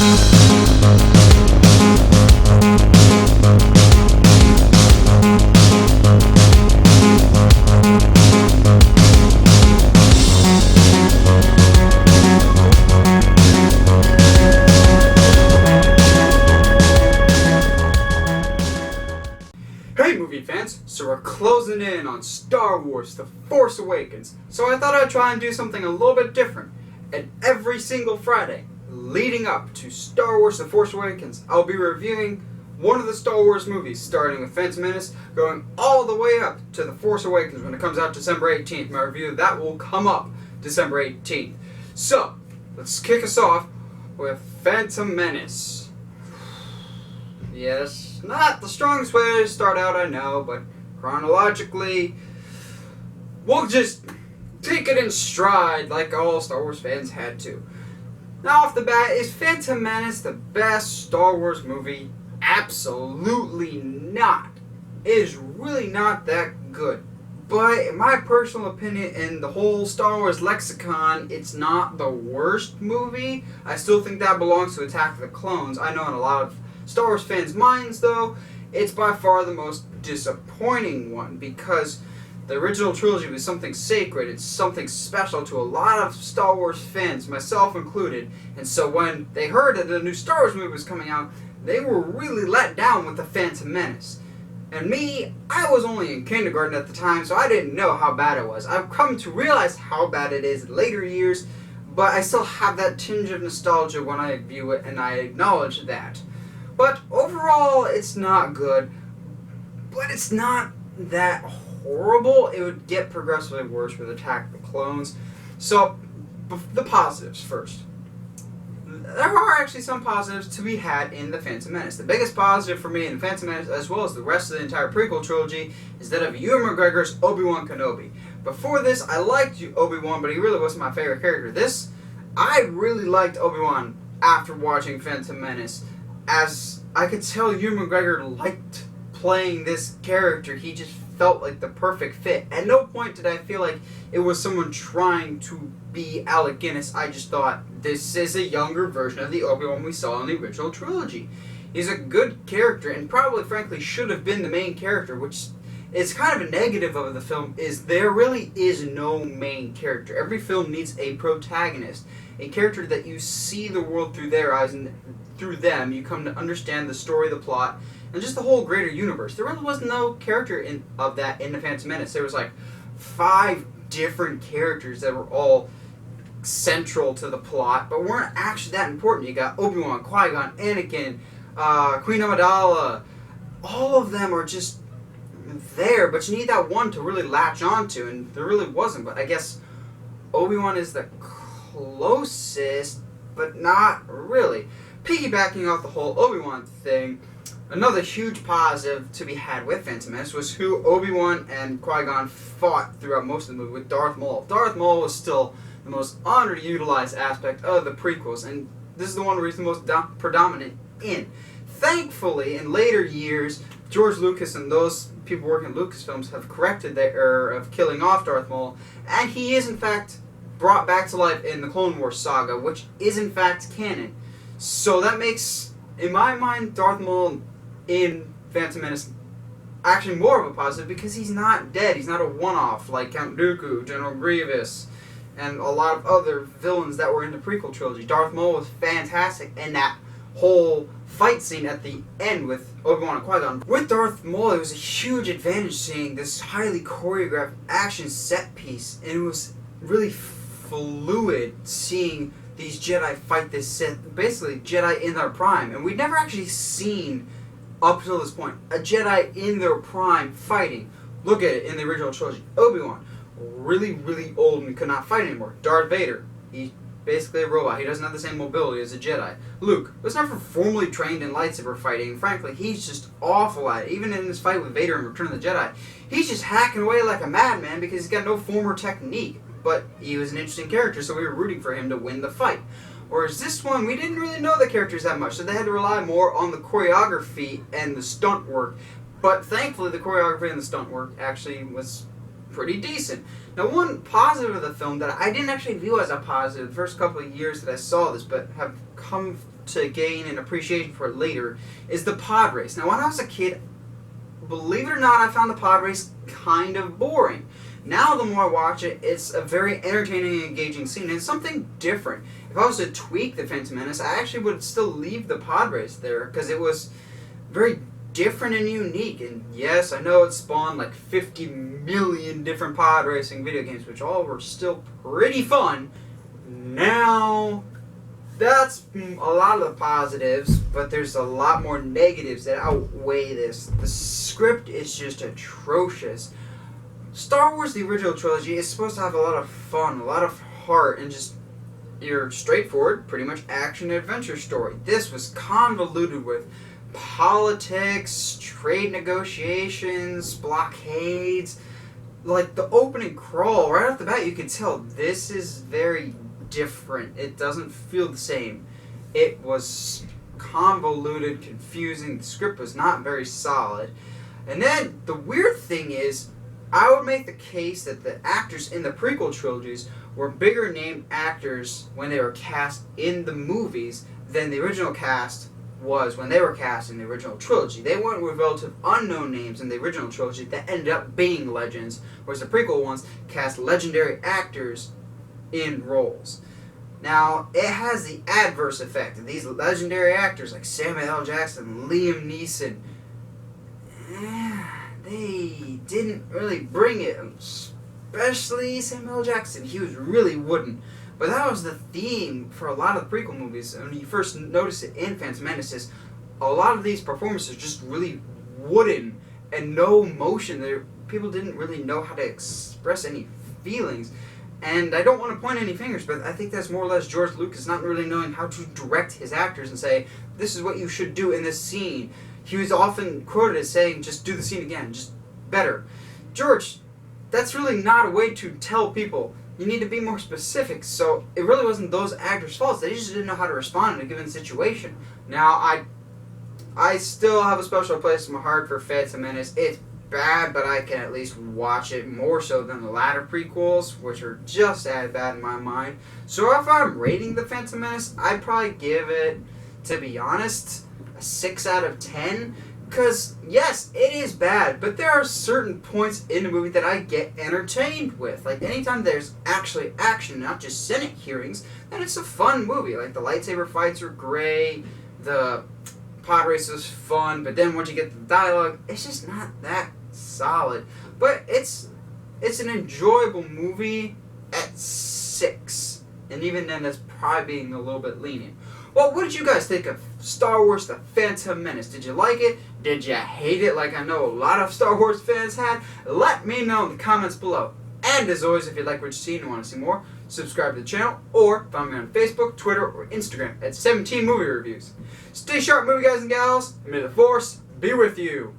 Hey movie fans, so we're closing in on Star Wars The Force Awakens, so I thought I'd try and do something a little bit different. And every single Friday, leading up to Star Wars The Force Awakens, I'll be reviewing one of the Star Wars movies, starting with Phantom Menace, going all the way up to The Force Awakens when it comes out December 18th. My review of that will come up December 18th. So, let's kick us off with Phantom Menace. Yes, not the strongest way to start out, I know, but chronologically, we'll just take it in stride like all Star Wars fans had to. Now, off the bat, is Phantom Menace the best Star Wars movie? Absolutely not. It is really not that good. But in my personal opinion, in the whole Star Wars lexicon, it's not the worst movie. I still think that belongs to Attack of the Clones. I know in a lot of Star Wars fans' minds, though, it's by far the most disappointing one, because the original trilogy was something sacred. It's something special to a lot of Star Wars fans, myself included. And so when they heard that the new Star Wars movie was coming out, they were really let down with The Phantom Menace. And me, I was only in kindergarten at the time, so I didn't know how bad it was. I've come to realize how bad it is in later years, but I still have that tinge of nostalgia when I view it, and I acknowledge that. But overall, it's not good, but it's not that horrible. It would get progressively worse with Attack of the Clones. So, the positives first. There are actually some positives to be had in The Phantom Menace. The biggest positive for me in The Phantom Menace, as well as the rest of the entire prequel trilogy, is that of Ewan McGregor's ObiWan Kenobi. Before this, I liked Obi-Wan, but he really wasn't my favorite character. I really liked Obi-Wan after watching Phantom Menace. As I could tell, Ewan McGregor liked playing this character. He just felt like the perfect fit. At no point did I feel like it was someone trying to be Alec Guinness. I just thought, this is a younger version of the Obi-Wan we saw in the original trilogy. He's a good character, and probably, frankly, should have been the main character, which is kind of a negative of the film, is there really is no main character. Every film needs a protagonist, a character that you see the world through their eyes, and through them you come to understand the story, the plot, and just the whole greater universe. There really was no character of that in The Phantom Menace. There was like 5 different characters that were all central to the plot, but weren't actually that important. You got Obi-Wan, Qui-Gon, Anakin, Queen Amidala. All of them are just there, but you need that one to really latch onto, and there really wasn't. But I guess Obi-Wan is the closest, but not really. Piggybacking off the whole Obi-Wan thing, another huge positive to be had with Phantom Menace was who Obi-Wan and Qui-Gon fought throughout most of the movie with Darth Maul. Darth Maul was still the most underutilized aspect of the prequels, and this is the one where he's the most predominant in. Thankfully, in later years, George Lucas and those people working at Lucasfilms have corrected their error of killing off Darth Maul, and he is in fact brought back to life in the Clone Wars saga, which is in fact canon. So that makes, in my mind, Darth Maul in Phantom Menace actually more of a positive, because he's not dead. He's not a one-off like Count Dooku, General Grievous, and a lot of other villains that were in the prequel trilogy. Darth Maul was fantastic in that whole fight scene at the end with Obi-Wan and Qui-Gon. With Darth Maul, it was a huge advantage seeing this highly choreographed action set piece, and it was really fluid seeing these Jedi fight this Sith, basically Jedi in their prime. And we'd never actually seen, up until this point, a Jedi in their prime fighting. Look at it in the original trilogy. Obi-Wan, really, really old and could not fight anymore. Darth Vader, he's basically a robot. He doesn't have the same mobility as a Jedi. Luke was never formally trained in lightsaber fighting. Frankly, he's just awful at it. Even in his fight with Vader in Return of the Jedi, he's just hacking away like a madman because he's got no form or technique. But he was an interesting character, so we were rooting for him to win the fight. Whereas this one, we didn't really know the characters that much, so they had to rely more on the choreography and the stunt work. But thankfully, the choreography and the stunt work actually was pretty decent. Now, one positive of the film that I didn't actually view as a positive the first couple of years that I saw this, but have come to gain an appreciation for it later is the Podrace. Now, when I was a kid, believe it or not, I found the Podrace kind of boring. Now, the more I watch it, it's a very entertaining and engaging scene, and it's something different. If I was to tweak the Phantom Menace, I actually would still leave the Podrace there, because it was very different and unique. And yes, I know it spawned like 50 million different pod racing video games, which all were still pretty fun. Now, that's a lot of the positives, but there's a lot more negatives that outweigh this. The script is just atrocious. Star Wars, the original trilogy, is supposed to have a lot of fun, a lot of heart, and just your straightforward, pretty much action adventure story. This was convoluted with politics, trade negotiations, blockades. Like the opening crawl, right off the bat, you can tell this is very different. It doesn't feel the same. It was convoluted, confusing. The script was not very solid. And then the weird thing is, I would make the case that the actors in the prequel trilogies were bigger named actors when they were cast in the movies than the original cast was when they were cast in the original trilogy. They went with relative unknown names in the original trilogy that ended up being legends, whereas the prequel ones cast legendary actors in roles. Now, it has the adverse effect of these legendary actors like Samuel L. Jackson, Liam Neeson. They didn't really bring it, especially Samuel L. Jackson. He was really wooden. But that was the theme for a lot of the prequel movies. When you first notice it in Phantom Menace, a lot of these performances are just really wooden and no emotion. People didn't really know how to express any feelings. And I don't want to point any fingers, but I think that's more or less George Lucas not really knowing how to direct his actors and say, this is what you should do in this scene. He was often quoted as saying, just do the scene again, just better. George, that's really not a way to tell people. You need to be more specific. So it really wasn't those actors' faults. They just didn't know how to respond in a given situation. Now, I still have a special place in my heart for Phantom Menace. It's bad, but I can at least watch it more so than the latter prequels, which are just as bad in my mind. So if I'm rating the Phantom Menace, I'd probably give it, to be honest, a 6 out of 10. Because, yes, it is bad, but there are certain points in the movie that I get entertained with. Like, anytime there's actually action, not just Senate hearings, then it's a fun movie. Like, the lightsaber fights are great, the pod race is fun, but then once you get the dialogue, it's just not that solid. But it's an enjoyable movie at 6. And even then, that's probably being a little bit lenient. Well, what did you guys think of Star Wars The Phantom Menace? Did you like it? Did you hate it like I know a lot of Star Wars fans had? Let me know in the comments below. And as always, if you like what you see and want to see more, subscribe to the channel or find me on Facebook, Twitter, or Instagram at 17 Movie Reviews. Stay sharp, movie guys and gals, and may the Force be with you.